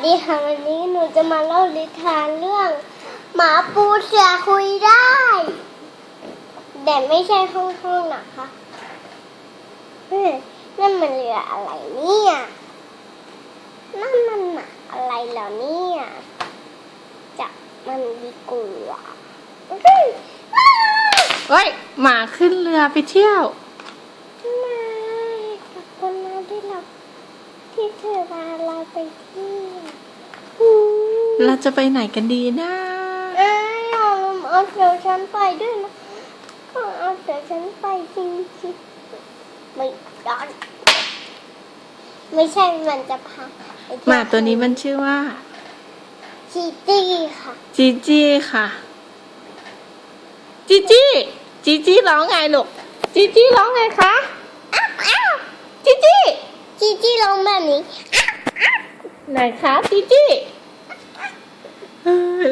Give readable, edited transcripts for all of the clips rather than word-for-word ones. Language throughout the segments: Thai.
ดีค่ะวันนี้หนูจะมาเล่านิทานเรื่องหมาปูเสือคุยได้แต่ไม่ใช่ห้องนะคะนั่นมันเรืออะไรเนี่ยนั่นมันหมาอะไรเหรอเนี่ยจับมันดีกว่าเฮ้ยหมาขึ้นเรือไปเที่ยวมากับคนมาที่เธอพาเราไปเที่ยวเราจะไปไหนกันดีนะเอาเสือฉันไปด้วยนะก็เอาเสือฉันไปจริงๆไม่ได้ไม่ใช่มันจะพังหมาตัวนี้มันชื่อว่าจีจี้ค่ะจีจี้ค่ะจีจี้จีจี้ร้องไงลูกจีจี้ร้องไงคะจีจี้จีจี้ร้องแบบนี้ไหนคะจีจี้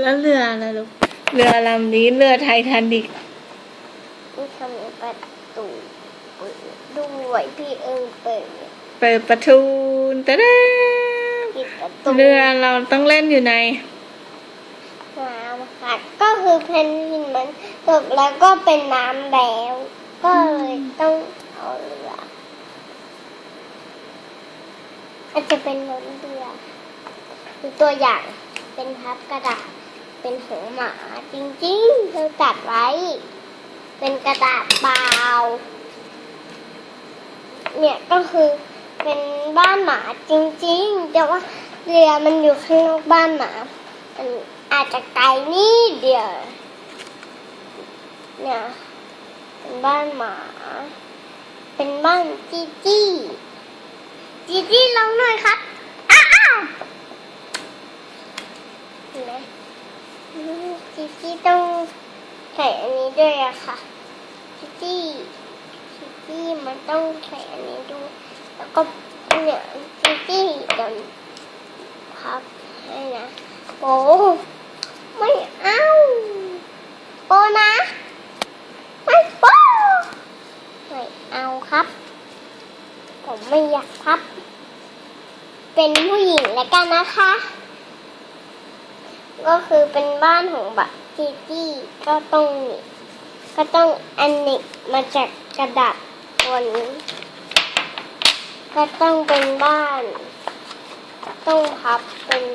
แล้วเรืออะไรลูกเรือลำนี้เรือไททานิคนี่ทำประตูด้วยพี่เปิดประตูแต่เรือเราต้องเล่นอยู่ในน้ำค่ะก็คือแผ่นดินมันตกแล้วก็เป็นน้ำแล้วก็เลยต้องเอาเรืออาจจะเป็นล้นเรือคือตัวอย่างเป็นพับกระดาษเป็นหัวหมาจริงๆเธอจัดไว้เป็นกระดาษเปล่าเนี่ยก็คือเป็นบ้านหมาจริงๆแต่ว่าเรือมันอยู่ข้างนอกบ้านหมามันอาจจะไกลนิดเดียวเนี่ยเป็นบ้านหมาเป็นบ้านจีจี้ลองหน่อยครับอ้าวเห็นไหมจีจี้ต้องใส่อันนี้ด้วยอะค่ะจีจี้มันต้องใส่อันนี้ด้วยแล้วก็เนี่ยจีจี้เดี๋ยวพับให้นะโอ้ไม่เอาโปนะไม่โปไม่เอาครับผมไม่อยากพับเป็นผู้หญิงแล้วกันนะคะก็คือเป็นบ้านของบักจีจี้ก็ต้องอันนี้มาจากกระดาษตัวนี้ก็ต้องเป็นบ้านต้องพับเป็น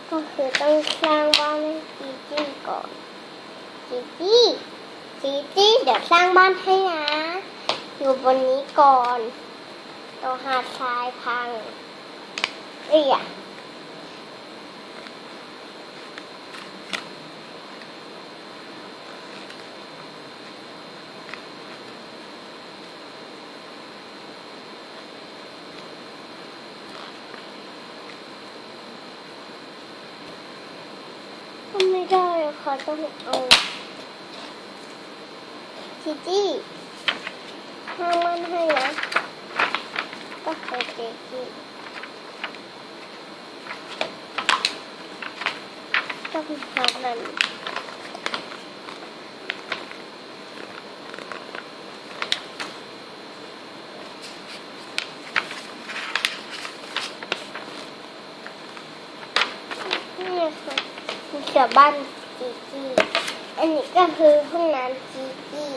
ก็คือต้องสร้างบ้านให้จีจี้ก่อนจีจี้เดี๋ยวสร้างบ้านให้นะอยู่บนนี้ก่อนต้องหาทรายพังไม่ได้ค่ะต้องเอาจีจี้ห้างมันให้นะก็เคยจีจี้ต้องทำมันนี่ค่ะมีเสือบ้านจีจี้อันนี้ก็คือห้องน้ำจีจี้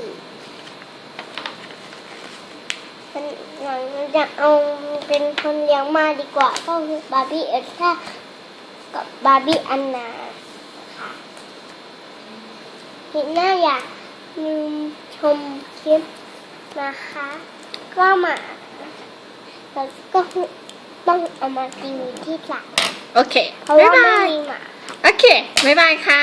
มันจะเอาเป็นคนเลี้ยงมาดีกว่าก็คือบาร์บี้เอลซ่ากับบาร์บี้อันนาค่ะเห็นหน้าอยากลืมชมคลิปนะคะก็มาแล้วก็ต้องเอามาทีวีที่หลังโอเคเพราะว่าไม่มีหมาโอเคบ๊ายบายค่ะ